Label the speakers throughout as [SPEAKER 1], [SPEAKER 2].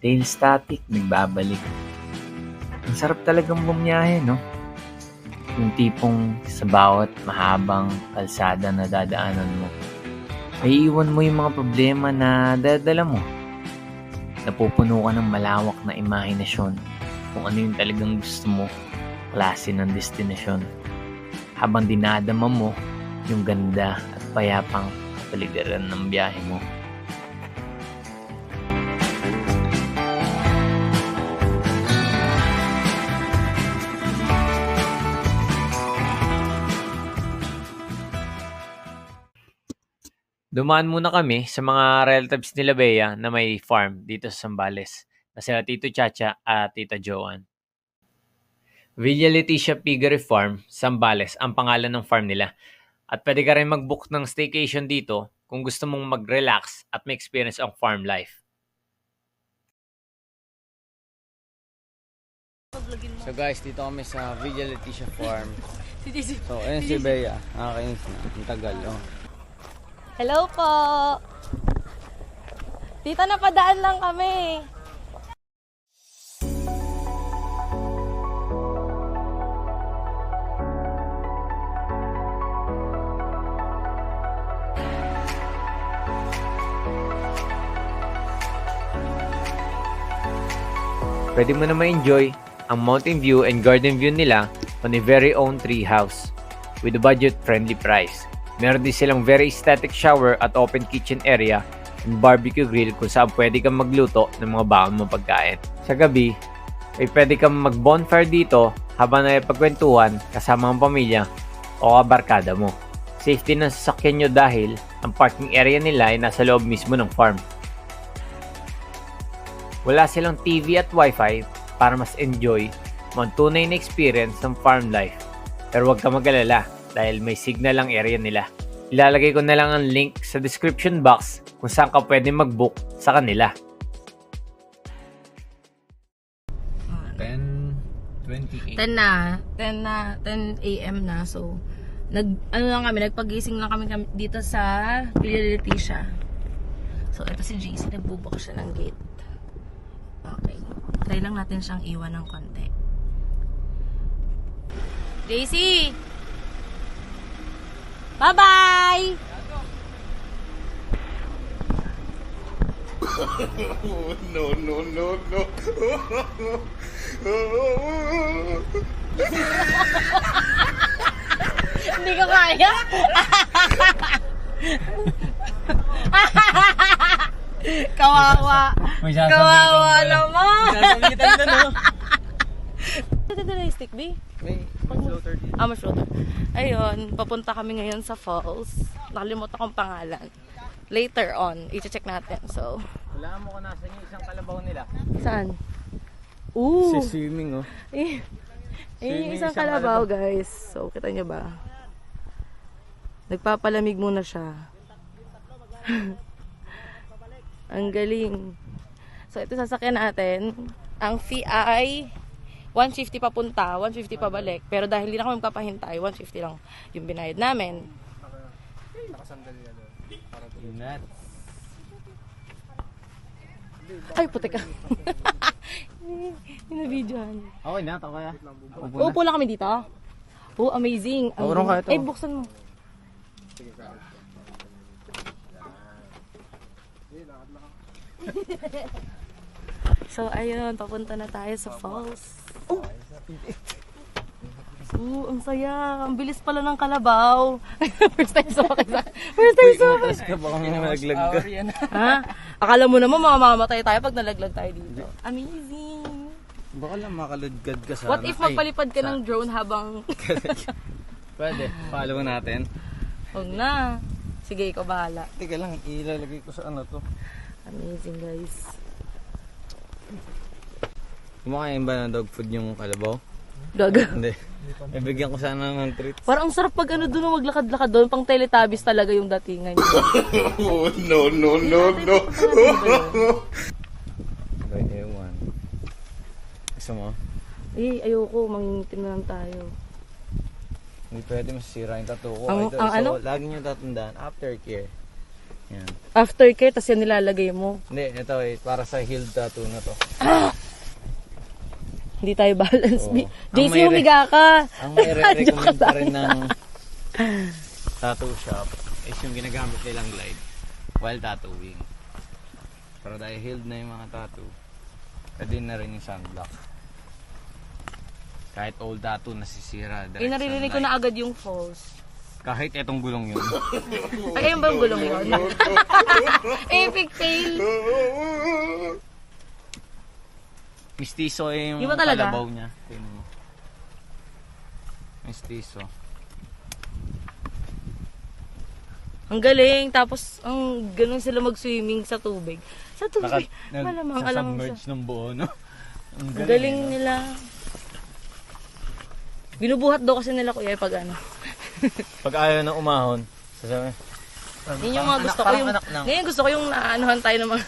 [SPEAKER 1] Dale static, nagbabalik. Ang sarap talagang bumiyahe, no? Yung tipong sa bawat mahabang kalsada na dadaanan mo, ay iwan mo yung mga problema na dadala mo. Napupuno ka ng malawak na imahinasyon kung ano yung talagang gusto mo, klase ng destinasyon. Habang dinadama mo yung ganda at payapang kapaligiran ng biyahe mo. Dumaan muna kami sa mga relatives nila Bea na may farm dito sa Zambales na sila Tito Chacha at Tita Joanne. Villa Leticia Piggery Farm, Zambales ang pangalan ng farm nila. At pwede ka rin mag-book ng staycation dito kung gusto mong mag-relax at may experience ang farm life.
[SPEAKER 2] So guys, dito kami sa Villa Leticia Farm. So, ayun si Bea. Nakakainis na. Ang tagal, oh.
[SPEAKER 3] Hello po! Dito napadaan lang kami.
[SPEAKER 1] Pwede mo na ma-enjoy ang mountain view and garden view nila on a very own tree house with a budget-friendly price. Meron din silang very aesthetic shower at open kitchen area and barbecue grill kung saan pwede kang magluto ng mga baon mong pagkain. Sa gabi, ay pwede kang mag-bonfire dito habang nakipagkwentuhan kasama ang pamilya o kabarkada mo. Safety ng sasakyan nyo dahil ang parking area nila ay nasa loob mismo ng farm. Wala silang TV at Wi-Fi para mas enjoy mo ang tunay na experience ng farm life. Pero huwag ka mag-alala dahil may signal ang area nila. Ilalagay ko na lang ang link sa description box kung saan ka pwede mag-book sa kanila.
[SPEAKER 2] 10:28.
[SPEAKER 3] 10 a.m. na. So, nagpagising lang kami dito sa Villa Leticia. So, ito si JC, nagbubukas siya ng gate. Okay. Try lang natin siyang iwan ng konti. JC! Bye-bye!
[SPEAKER 4] No.
[SPEAKER 3] Hindi ko kaya. Kawawa. Kawawa naman.
[SPEAKER 2] Sasabitan na, no?
[SPEAKER 3] Ito na yung stick, B?
[SPEAKER 2] May floater dito.
[SPEAKER 3] May floater. Ayun, papunta kami ngayon sa falls. Nakalimutan kong pangalan. Later on, i-check natin. So,
[SPEAKER 2] Wala mo kung nasan yung isang kalabaw nila.
[SPEAKER 3] saan? Ooh!
[SPEAKER 2] Swimming, oh.
[SPEAKER 3] Isang kalabaw, guys. So, kita nyo ba? Nagpapalamig muna siya. Ang galing. So, ito sasakyan natin. Ang fee ay 150 papunta, 150 pabalik. Pero dahil hindi na kami magpapahintay, 150 lang yung binayad namin.
[SPEAKER 2] Nuts.
[SPEAKER 3] Ay, puti ka. Hinabidyohan.
[SPEAKER 2] Okay na, ito kaya.
[SPEAKER 3] Upo lang kami dito. Oh, amazing.
[SPEAKER 2] Urong ka ito.
[SPEAKER 3] Ay, buksan mo. So, ayun, papunta na tayo sa falls. Oh! Ang saya. Ang bilis pala ng kalabaw. First time sumakay sa... First time sumakay.
[SPEAKER 2] Ka baka may nalaglag ka.
[SPEAKER 3] Ha? Akala mo naman mamamatay tayo pag nalaglag tayo dito. Amazing.
[SPEAKER 2] Baka lang makalagad ka sa...
[SPEAKER 3] What if magpalipad ka ng drone habang...
[SPEAKER 2] Pwede, follow natin.
[SPEAKER 3] Huwag na. Sige, ikaw bahala.
[SPEAKER 2] Teka lang, ilalagay ko sa ano to.
[SPEAKER 3] Amazing, guys.
[SPEAKER 2] Kumakain ba ng dog food yung kalabaw?
[SPEAKER 3] Gaga.
[SPEAKER 2] Hindi. Ibigyan ko sana ng treats.
[SPEAKER 3] Parang ang sarap pag ano doon, maglakad-lakad doon. Pang Teletubbies talaga yung datingan niya.
[SPEAKER 4] No.
[SPEAKER 2] Right, ewan. Gusto mo?
[SPEAKER 3] Ayoko. Mangingitim na lang tayo.
[SPEAKER 2] Hindi pwede masisira yung tattoo ko.
[SPEAKER 3] Ang
[SPEAKER 2] Ito,
[SPEAKER 3] ano?
[SPEAKER 2] So, lagi nyo tatandaan, aftercare. Yan.
[SPEAKER 3] Aftercare, tas yan nilalagay mo.
[SPEAKER 2] Hindi, ito eh, para sa heel tattoo na to.
[SPEAKER 3] Hindi tayo balance.
[SPEAKER 2] Oo.
[SPEAKER 3] JC,
[SPEAKER 2] Ang may
[SPEAKER 3] humiga ka.
[SPEAKER 2] Ang may recommend pa rin ng tattoo shop is yung ginagamit nilang glide while tattooing. Pero dahil healed na yung mga tattoo, pwede na rin yung sunblock. Kahit old tattoo nasisira. direct
[SPEAKER 3] Naririnig ko
[SPEAKER 2] sunlight.
[SPEAKER 3] na agad yung false.
[SPEAKER 2] Kahit etong gulong yun.
[SPEAKER 3] Ay, ayun ba yung gulong yun? Epic fail.
[SPEAKER 2] Mistiso eh yung
[SPEAKER 3] Di ba talaga?
[SPEAKER 2] kalabaw niya. Tingnan mo. Mistiso.
[SPEAKER 3] Ang galing. Tapos, ang ganun sila mag-swimming sa tubig. Sa tubig. Malamang, alam mo
[SPEAKER 2] Submerge ng buo, no?
[SPEAKER 3] Ang galing nila. Binubuhat daw kasi nila kuya pag ano.
[SPEAKER 2] Pag ayaw na umahon, sasabi,
[SPEAKER 3] Yun yung mga gusto ko yung... Ngayon gusto ko yung naanuhan tayo ng mga...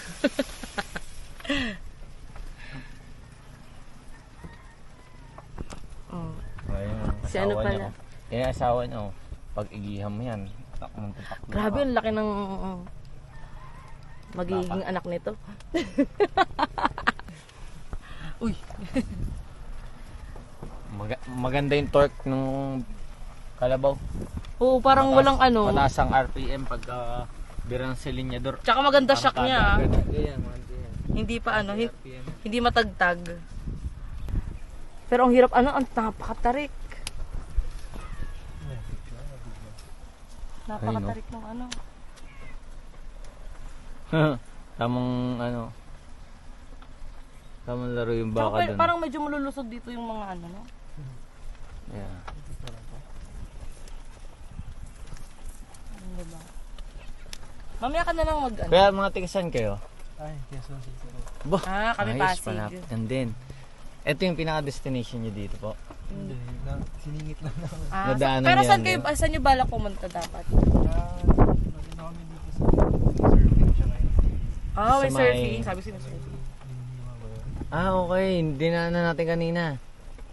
[SPEAKER 3] oh.
[SPEAKER 2] Ayun,
[SPEAKER 3] Si ano
[SPEAKER 2] asawa niya,
[SPEAKER 3] pala?
[SPEAKER 2] oh. Yan ang asawa niya, oh. Pag igihan mo yan, tatak ng tatak.
[SPEAKER 3] Grabe, ang laki ng... magiging anak nito. Uy.
[SPEAKER 2] Maganda yung torque ng kalabaw.
[SPEAKER 3] Oo, parang walang ano.
[SPEAKER 2] Mataas ang RPM pag bira ng silinyador.
[SPEAKER 3] Tsaka maganda shock niya. Ah.
[SPEAKER 2] Ganyan.
[SPEAKER 3] Hindi pa ano, hindi matagtag. Pero ang hirap ano, ang napakatarik. Napakatarik ng ano.
[SPEAKER 2] Tamang ano. Tamang laro yung
[SPEAKER 3] Tsaka
[SPEAKER 2] baka doon.
[SPEAKER 3] parang medyo malulusog dito yung mga ano, no?
[SPEAKER 2] Yeah.
[SPEAKER 3] Diba? Mamaya ka na lang mag ano.
[SPEAKER 2] Kaya mga tigasan kayo?
[SPEAKER 4] Ay, Quezon City po.
[SPEAKER 2] Bo,
[SPEAKER 3] Kami
[SPEAKER 2] ayos,
[SPEAKER 3] Pasig.
[SPEAKER 2] palapitan din. Ito yung pinaka-destination nyo dito po.
[SPEAKER 4] Hindi, siningit lang na.
[SPEAKER 2] Nadaanan
[SPEAKER 3] pero
[SPEAKER 2] yan,
[SPEAKER 3] saan kayo,
[SPEAKER 2] di ba?
[SPEAKER 3] saan nyo balak pumunta dapat?
[SPEAKER 4] Naging kami dito sa surfing siya ngayon.
[SPEAKER 3] Ah, may
[SPEAKER 2] Sa may-
[SPEAKER 3] surfing. Sabi ko surfing.
[SPEAKER 4] Lima ba yun?
[SPEAKER 2] Okay. Hindi na natin kanina.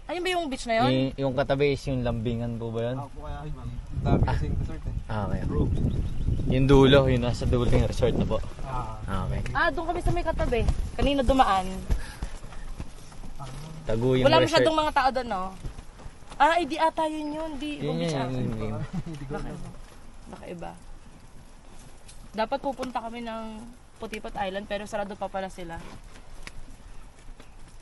[SPEAKER 3] Ayun ba yung beach na yun?
[SPEAKER 2] Yung katabi is yung lambingan po ba yun?
[SPEAKER 4] Ako kaya, ma'am. Dami kasing resort eh.
[SPEAKER 2] Okay. Yung dulo, yung nasa dulo yung resort na po. Okay.
[SPEAKER 3] Doon kami sa may katabi. Kanina dumaan.
[SPEAKER 2] Tago yung
[SPEAKER 3] Wala
[SPEAKER 2] resort.
[SPEAKER 3] masyadong mga tao doon, no? Hindi ata yun. Di ibang
[SPEAKER 2] Yun
[SPEAKER 3] beach
[SPEAKER 2] yun,
[SPEAKER 3] ata.
[SPEAKER 2] yun, yun.
[SPEAKER 3] Baka iba. Dapat pupunta kami ng Putipot Island pero sarado pa pala sila.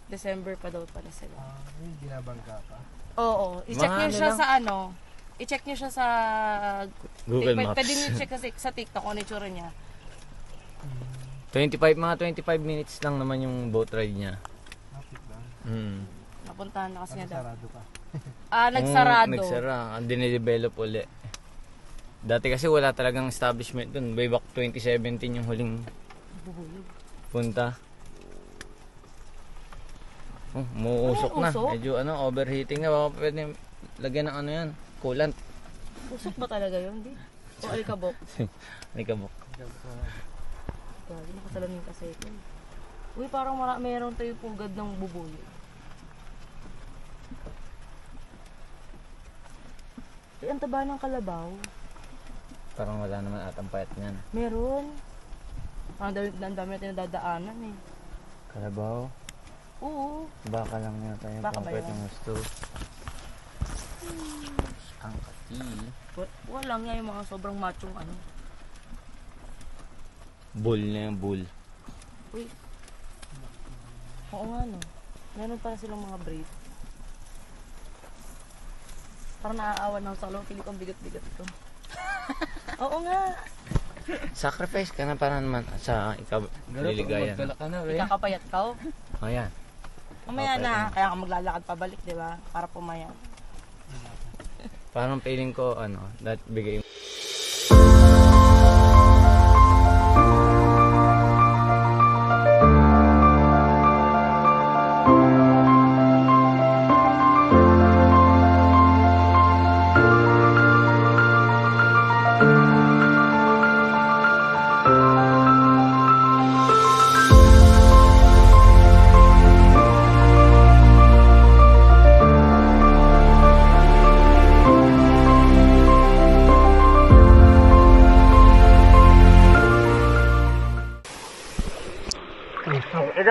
[SPEAKER 3] December pa daw pala sila.
[SPEAKER 4] Yung binabangka pa.
[SPEAKER 3] Oo. I-check
[SPEAKER 2] Mga
[SPEAKER 3] niyo
[SPEAKER 2] ano
[SPEAKER 3] siya
[SPEAKER 2] lang.
[SPEAKER 3] sa ano. I-check niyo siya sa
[SPEAKER 2] Google Maps.
[SPEAKER 3] Pwede niyo check sa TikTok kung ano yung tsura niya.
[SPEAKER 2] 25 minutes lang naman yung boat ride niya.
[SPEAKER 4] Napit lang.
[SPEAKER 3] Napuntahan na kasi niya daw.
[SPEAKER 4] Sarado pa.
[SPEAKER 3] Nagsarado.
[SPEAKER 2] Nagsara. Ang dinidevelop uli. Dati kasi wala talagang establishment dun. Way back 2017 yung huling punta. Oh, umuusok na.
[SPEAKER 3] Usok?
[SPEAKER 2] Medyo overheating na. Baka pwede lagyan ng ano yan. Coolant.
[SPEAKER 3] Usok ba talaga yun? Di? O alikabok?
[SPEAKER 2] May kabok.
[SPEAKER 3] Grabe, nakasalamin kasi ito. Uy, parang meron tayo pugad ng bubuyo. Ang taba ng kalabaw.
[SPEAKER 2] Parang wala naman atang payat niyan.
[SPEAKER 3] Meron. Ang dami natin nadadaanan eh.
[SPEAKER 2] Kalabaw.
[SPEAKER 3] Oo.
[SPEAKER 2] Baka lang yata yung
[SPEAKER 3] Baka ba
[SPEAKER 2] pangpayat
[SPEAKER 3] yun?
[SPEAKER 2] ng gusto. Ang kati.
[SPEAKER 3] Wala nga yung mga sobrang machong ano.
[SPEAKER 2] Bull na yung bull.
[SPEAKER 3] Uy. Oo nga no. Meron pala silang mga brave. Parang naaawan ako sa kalawang. Pili ko ang bigat-bigat ito. Oo nga.
[SPEAKER 2] Sacrifice ka na para naman sa ikaw liligayan.
[SPEAKER 4] ka na,
[SPEAKER 3] Ikakapayat ka oh.
[SPEAKER 2] Ayan.
[SPEAKER 3] Mamaya
[SPEAKER 2] Okay.
[SPEAKER 3] na. Kaya ka maglalakad pabalik, di ba? Para pumayat.
[SPEAKER 2] Parang feeling ko that bigay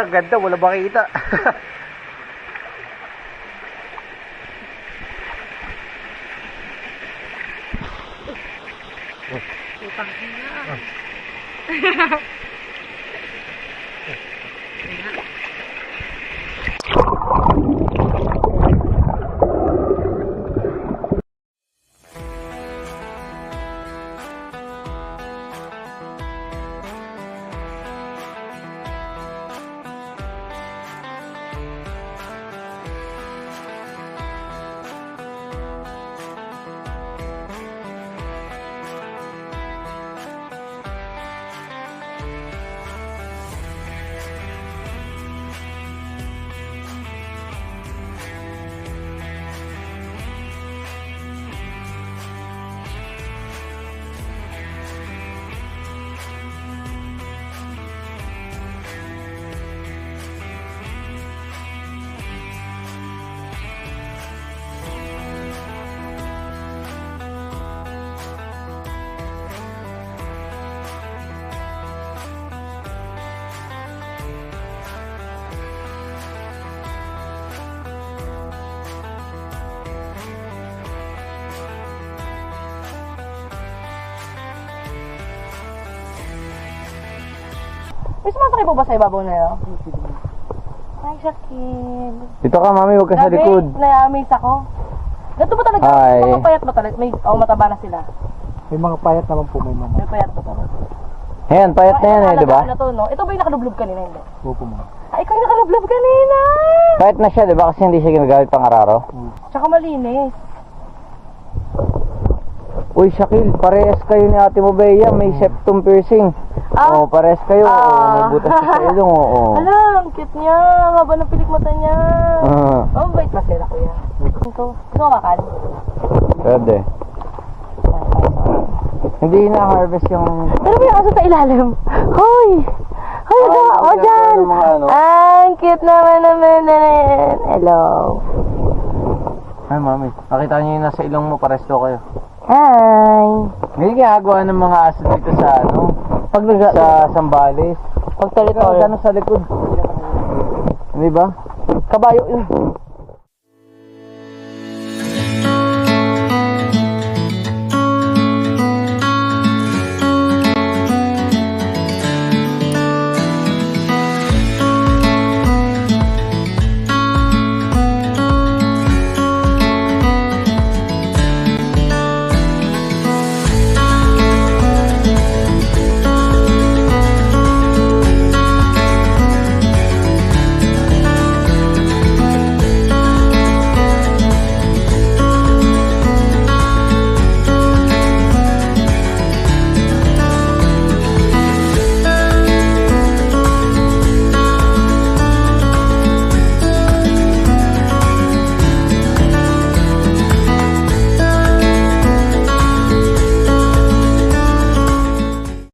[SPEAKER 1] ang ganda. Wala makita.
[SPEAKER 3] Utang ina. May sumasakay po ba sa ibabaw na yun? Ay, Shakil.
[SPEAKER 2] Dito ka, mami, huwag ka sa likod.
[SPEAKER 3] Na-amaze ako. Ganito ba talaga?
[SPEAKER 2] Hi.
[SPEAKER 3] Mga payat ba talaga? Mataba na sila.
[SPEAKER 4] May mga payat naman po, may mga.
[SPEAKER 3] May payat ba talaga?
[SPEAKER 2] Ayan, payat na yan eh, di ba?
[SPEAKER 3] Ano to, no? Ito ba yung nakalublob kanina? Hindi.
[SPEAKER 4] Opo, ma'am.
[SPEAKER 3] Ay, ikaw yung nakalublob kanina!
[SPEAKER 2] Payat na siya, di ba? Kasi hindi siya ginagamit pang araro.
[SPEAKER 3] Tsaka malinis.
[SPEAKER 2] Uy, Shakil, parehas kayo ni ate mo, Bea. May septum piercing. Oo, parehas kayo. Oo, may butas sa ilong. Oo.
[SPEAKER 3] Alam, cute niya. Haba ng pilik mata niya. Oh, wait ba sila, kuya? Ito, makakal.
[SPEAKER 2] Pwede. Hindi na-harvest yung...
[SPEAKER 3] Pero may aso sa ilalim. Hoy! Hoy,
[SPEAKER 2] Oh,
[SPEAKER 3] o dyan!
[SPEAKER 2] mga ano.
[SPEAKER 3] Ang cute naman naman na yan. Hello.
[SPEAKER 2] Ay, mami. Nakita niyo yung nasa ilong mo, pares daw kayo.
[SPEAKER 3] Hi.
[SPEAKER 2] Hindi ginagawa ng mga aso dito sa ano? Pag sa Sambales.
[SPEAKER 3] Pag territory.
[SPEAKER 2] Ano sa likod? Di ba?
[SPEAKER 3] Kabayo yun.